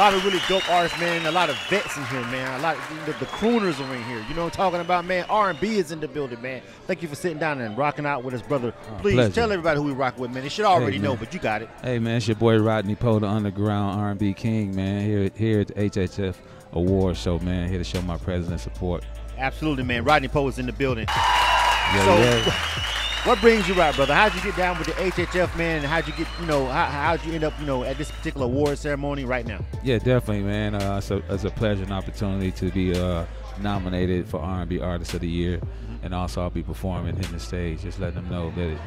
lot of really dope artists, man. A lot of vets in here, man. A lot of the crooners are in here. You know what I'm talking about, man? R&B is in the building, man. Thank you for sitting down and rocking out with us, brother. Please tell everybody who we rock with, man. They should already know, but you got it. Hey, man, it's your boy Rodney Poe, the underground R&B king, man. Here at the HHF Awards show, man. Here to show my presence and support. Absolutely, man. Rodney Poe is in the building. What brings you out, brother? How'd you get down with the HHF, man? And how'd you get, how'd you end up, at this particular award ceremony right now? Yeah, definitely, man. It's a pleasure and opportunity to be nominated for R&B Artist of the Year, and also I'll be performing, hitting the stage, just letting them know that,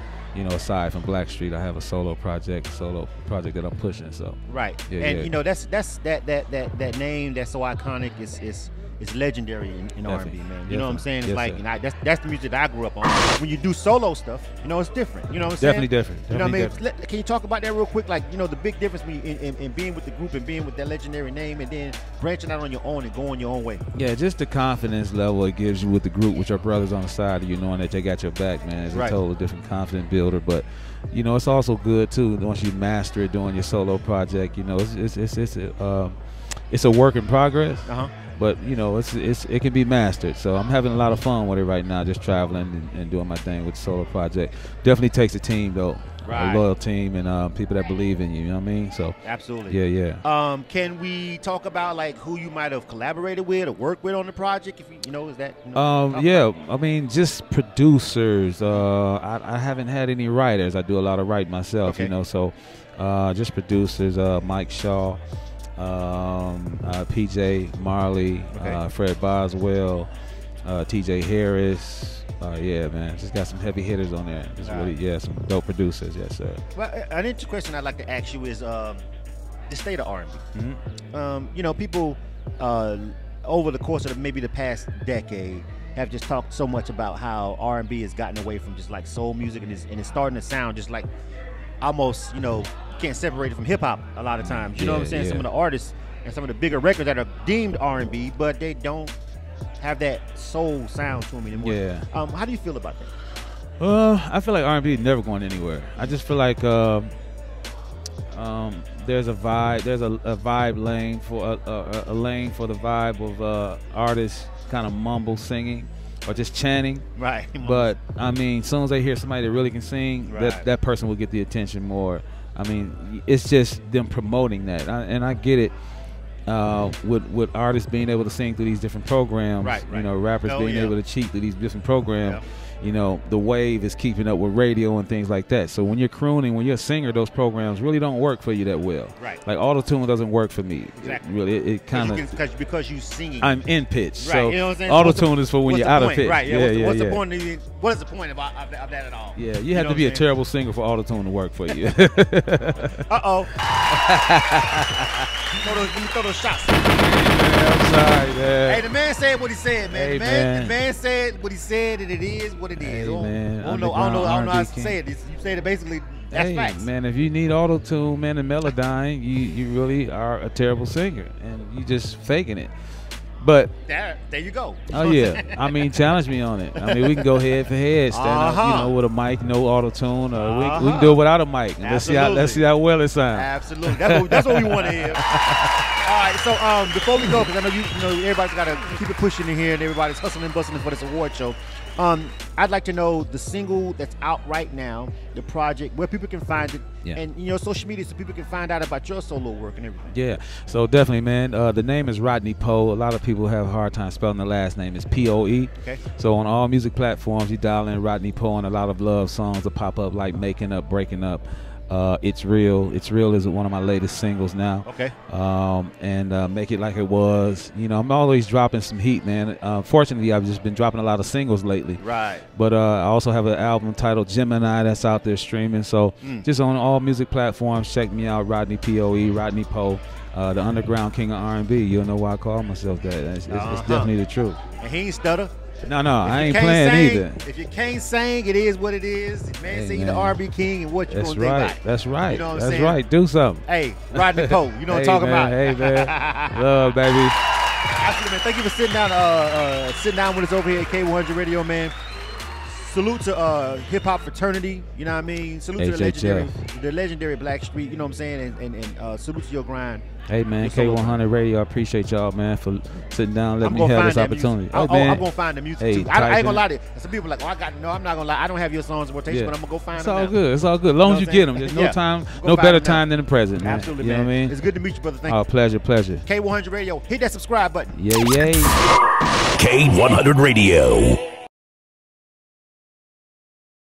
aside from Blackstreet, I have a solo project that I'm pushing. So right, that's that name that's so iconic. It's legendary in R&B, man. You know what I'm saying? It's that's the music that I grew up on. When you do solo stuff, it's different. You know what I'm saying? Definitely different. You know what I mean? Can you talk about that real quick? Like, the big difference in being with the group and being with that legendary name, and then branching out on your own and going your own way. Yeah, just the confidence level it gives you with the group, with your brothers on the side of you, knowing that they got your back, man. It's a totally different confidence builder. But it's also good too once you master it doing your solo project. It's a work in progress. But it can be mastered. So I'm having a lot of fun with it right now, just traveling and doing my thing with the solo project. Definitely takes a team though, a loyal team and people that believe in you. You know what I mean? So absolutely. Yeah. Can we talk about like who you might have collaborated with or worked with on the project? If is that? Yeah. I mean, just producers. I haven't had any writers. I do a lot of writing myself. So just producers. Mike Shaw. PJ Marley, Fred Boswell, TJ Harris. Yeah, man, just got some heavy hitters on there. Just some dope producers. Yes, sir. Well, an interesting question I'd like to ask you is the state of R&B. People over the course of maybe the past decade have just talked so much about how R&B has gotten away from just like soul music and it's starting to sound just like almost, can't separate it from hip hop a lot of times. You know what I'm saying? Yeah. Some of the artists and some of the bigger records that are deemed R&B, but they don't have that soul sound to them anymore. Yeah. How do you feel about that? I feel like R&B is never going anywhere. I just feel like there's a vibe. There's a vibe lane for a lane for the vibe of artists kind of mumble singing or just chanting. Right. But I mean, as soon as they hear somebody that really can sing, that person will get the attention more. I mean, it's just them promoting that, and I get it. With artists being able to sing through these different programs, rappers being able to cheat through these different programs. The wave is keeping up with radio and things like that. So when you're crooning, when you're a singer, those programs really don't work for you that well. Right. Like auto-tune doesn't work for me. Exactly. It kind of because you singing. I'm in pitch. Right. So auto-tune is for when you're out of pitch. Right. What's the point? What is the point of that at all? Yeah. You have to be a terrible singer for auto-tune to work for you. Uh-oh. Let me throw those shots. I'm sorry, man. Hey, the man said what he said, man. Hey, the man said what he said, and it is what it is. Hey, man. I don't know how to say it. You said it basically. That's facts. Man, if you need auto-tune, man, and Melodyne, you really are a terrible singer, and you just faking it. But there you go. Oh yeah, I mean, challenge me on it. I mean, we can go head for head, stand up, with a mic, no auto-tune, or we can do it without a mic. And let's see how well it sounds. Absolutely, that's what we want to hear. All right, so before we go, because I know everybody's got to keep it pushing in here, and everybody's hustling and bustling for this award show. I'd like to know the single that's out right now, the project, where people can find it, and social media, so people can find out about your solo work and everything. Yeah, so definitely, man. The name is Rodney Poe. A lot of people have a hard time spelling the last name. It's P-O-E. Okay. So on all music platforms, you dial in Rodney Poe, and a lot of love songs will pop up, like Making Up, Breaking Up. It's Real. It's Real is one of my latest singles now. Okay. And Make It Like It Was. I'm always dropping some heat, man. Fortunately, I've just been dropping a lot of singles lately. Right. But I also have an album titled Gemini that's out there streaming. So just on all music platforms, check me out, Rodney P-O-E, Rodney Poe, the underground king of R&B. You'll know why I call myself that. It's definitely the truth. And he ain't stutter. No, I ain't playing either. If you can't sing, it is what it is. Man, say you the R&B king, and what you gonna think about it. That's right. You know what I'm That's saying? Right. Do something. Hey, Rodney Poe, you know what I'm talking about. Hey, man. Love, baby. Absolutely, man. Thank you for sitting down with us over here at K100 Radio, man. salute to hip hop fraternity. You know what I mean? Salute HHF. to the legendary Black Street. You know what I'm saying? And salute to your grind. Hey man, K100 Radio, I appreciate y'all, man, for sitting down and letting me have this opportunity. I'm gonna find the music too. I ain't gonna lie to you. Some people are like, I'm not gonna lie. I don't have your songs in rotation, but I'm gonna go find them. It's all good. It's all good. As long as you get them. There's no time, no better time than the present, man. Absolutely, you man. know what I mean? It's good to meet you, brother. Thank you. Pleasure. K100 Radio. Hit that subscribe button. Yay. K100 Radio.